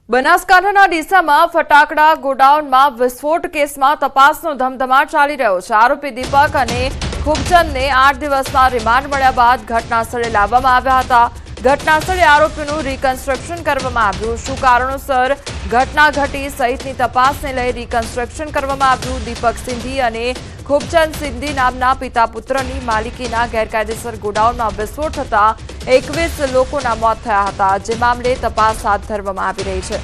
બનાસકાંઠાના ડીસામાં ફટાકડા ગોડાઉનમાં વિસ્ફોટ કેસમાં તપાસનો ધમધમાટ ચાલી રહ્યો છે। આરોપી દીપક અને ખૂબચંદને 8 દિવસના રિમાન્ડ મળ્યા બાદ ઘટનાસ્થળે લાવવામાં આવ્યા હતા। ઘટનાસ્થળે આરોપીનું રિકન્સ્ટ્રક્શન કરવામાં આવ્યું। શું કારણોસર ઘટના ઘટી સહિતની તપાસને લઈ રિકન્સ્ટ્રક્શન કરવામાં આવ્યું। દીપક સિંધી અને ખૂબચંદ સિંધી નામના પિતા પુત્રની માલિકીના ગેરકાયદેસર ગોડાઉનમાં વિસ્ફોટ થતા 21 લોકોના મોત થયા હતા, જે મામલે તપાસ હાથ ધરવામાં આવી રહી છે।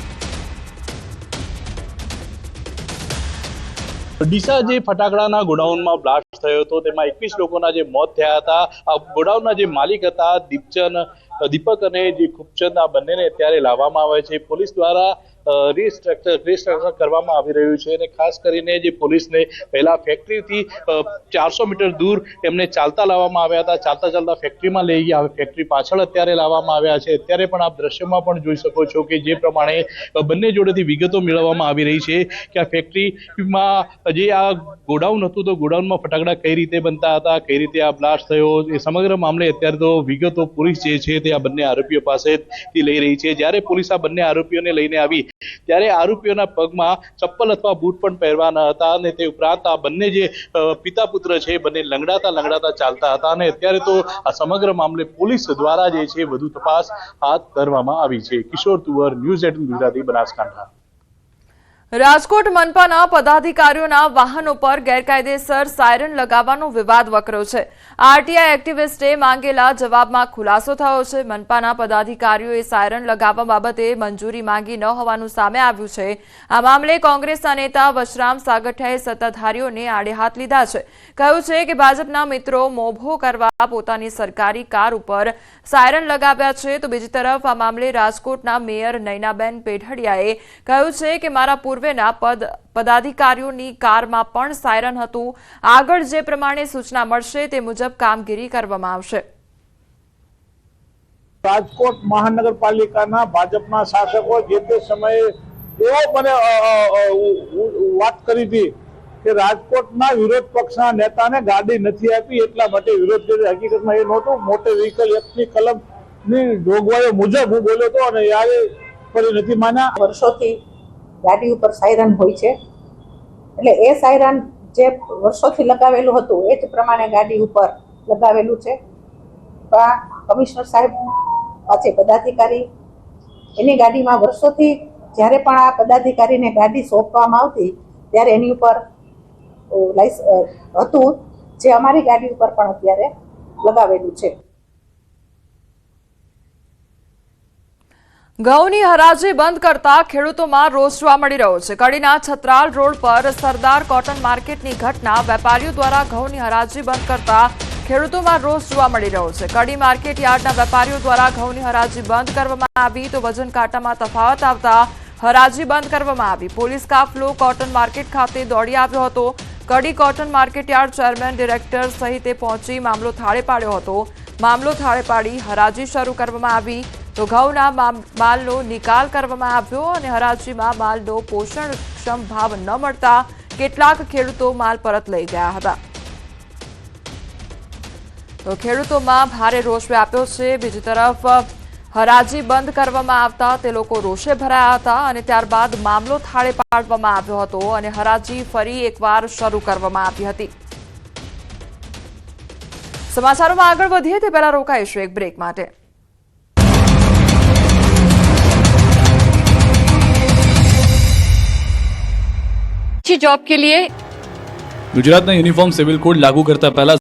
ડીસા જે ફટાકડાના ગોડાઉનમાં બ્લાસ્ટ થયો હતો તેમાં 21 લોકોના જે મોત થયા હતા। આ ગોડાઉનના જે માલિક હતા દીપક અને જે ખૂબચંદ, આ બંનેને અત્યારે લાવવામાં આવે છે। પોલીસ દ્વારા રિસ્ટ્રક્ચર કરવામાં આવી રહ્યું છે અને ખાસ કરીને જે પોલીસને પહેલા ફેક્ટરીથી 400 મીટર દૂર એમને ચાલતા લાવવામાં આવ્યા હતા। ચાલતા ફેક્ટરીમાં લઈ ગયા, હવે ફેક્ટરી પાછળ અત્યારે લાવવામાં આવ્યા છે। અત્યારે પણ આપ દ્રશ્યમાં પણ જોઈ શકો છો કે જે પ્રમાણે બંને જોડેથી વિગતો મેળવવામાં આવી રહી છે કે આ ફેક્ટરીમાં જે આ ગોડાઉન હતું તો ગોડાઉનમાં ફટાકડા કઈ રીતે બનતા હતા, કઈ રીતે આ બ્લાસ્ટ થયો, એ સમગ્ર મામલે અત્યારે તો વિગતો પોલીસ જે છે તે આ બંને આરોપીઓ પાસેથી લઈ રહી છે। જ્યારે પોલીસ આ બંને આરોપીઓને લઈને આવી ત્યારે આરોપીઓના પગમાં ચપ્પલ અથવા બૂટ પણ પહેરવા ન હતા અને તે ઉપરાંત આ બંને જે પિતા પુત્ર છે બંને લંગડાતા ચાલતા હતા અને અત્યારે તો આ સમગ્ર મામલે પોલીસ દ્વારા જે છે વધુ તપાસ હાથ ધરવામાં આવી છે। કિશોર તુવર, ન્યૂઝ 18 ગુજરાતી, બનાસકાંઠા। રાજકોટ મનપાના પદાધિકારીઓના વાહનો પર ગેરકાયદેસર સાયરન લગાવવાનો વિવાદ વકર્યો છે। આરટીઆઈ એક્ટિવિસ્ટે માંગેલા જવાબમાં ખુલાસો થયો છે। મનપાના પદાધિકારીઓએ સાયરન લગાવવા બાબતે મંજૂરી માંગી ન હોવાનું સામે આવ્યું છે। આ મામલે કોંગ્રેસના નેતા વશરામ સાગઠિયાએ સત્તાધારીઓને આડે હાથ લીધા છે। કહ્યું છે કે ભાજપના મિત્રો મોભો કરવા પોતાની સરકારી કાર ઉપર સાયરન લગાવ્યા છે, તો બીજી તરફ આ મામલે રાજકોટના મેયર નયનાબેન પેઢડિયાએ કહ્યું છે કે મારા પૂર્વેના પદાધિકારીઓની કારમાં પણ સાયરન હતું। આગળ જે પ્રમાણે સૂચના મળશે તે મુજબ કામગીરી કરવામાં આવશે। રાજકોટ મહાનગરપાલિકાના ભાજપના શાસકો જે તે સમયે એવો મને વાત કરી હતી કે રાજકોટના વિરોધ પક્ષના નેતાને ગાડી નથી આપી એટલા માટે વિરોધ કર્યો। હકીકતમાં એ નહોતું। મોટર વ્હીકલ એક્ટની કલમની જોગવાઈઓ મુજબ હું બોલ્યો હતો અને યારે ફરી નથી માન્યા। વર્ષોથી ગાડી ઉપર સાયરન હોય છે, એટલે એ સાયરન જે વર્ષોથી લગાવેલું હતું એ જ પ્રમાણે ગાડી ઉપર લગાવેલું છે। કમિશનર સાહેબ પાછે પદાધિકારી એની ગાડીમાં વર્ષોથી જ્યારે પણ આ પદાધિકારીને ગાડી સોંપવામાં આવતી ત્યારે એની ઉપર હતું, જે અમારી ગાડી ઉપર પણ અત્યારે લગાવેલું છે। ઘઉંની હરાજી બંધ કરતા ખેડૂતોમાં રોષ જોવા મળી રહ્યો છે। કડીના છત્રાલ રોડ પર સરદાર કોટન માર્કેટની ઘટના વેપારીઓ દ્વારા ઘઉંની હરાજી બંધ કરતા ખેડૂતોમાં રોષ જોવા મળી રહ્યો છે। કડી માર્કેટ યાર્ડના વેપારીઓ દ્વારા ઘઉંની હરાજી બંધ કરવામાં આવી તો વજન કાંટામાં તફાવત આવતા હરાજી બંધ કરવામાં આવી। પોલીસ કાફલો કોટન માર્કેટ ખાતે દોડી આવ્યો હતો। Kadi cotton market yard chairman, director સહિતે પહોંચી મામલો થાળે પાડ્યો હતો। મામલો થાળે પાડી હરાજી શરૂ કરવામાં આવી તો ઘઉંના માલનો નિકાલ કરવામાં આવ્યો અને હરાજીમાં માલનો પોષણક્ષમ ભાવ ન મળતા કેટલાક ખેડૂતો માલ પરત લઈ ગયા હતા। તો ખેડૂતોમાં ભારે રોષ વ્યાપ્યો છે। બીજી તરફ હરાજી બંધ કરવામાં આવતા તે લોકો રોષે ભરાયા હતા અને ત્યારબાદ મામલો થાળે પાડવામાં આવ્યો હતો અને હરાજી ફરી એકવાર શરૂ કરવામાં આવી હતી। સમાચારોમાં આગળ વધીએ તે પહેલા રોકાઈશું એક બ્રેક માટે। जॉब के लिए गुजरात में यूनिफॉर्म सिविल कोड लागू करता पहला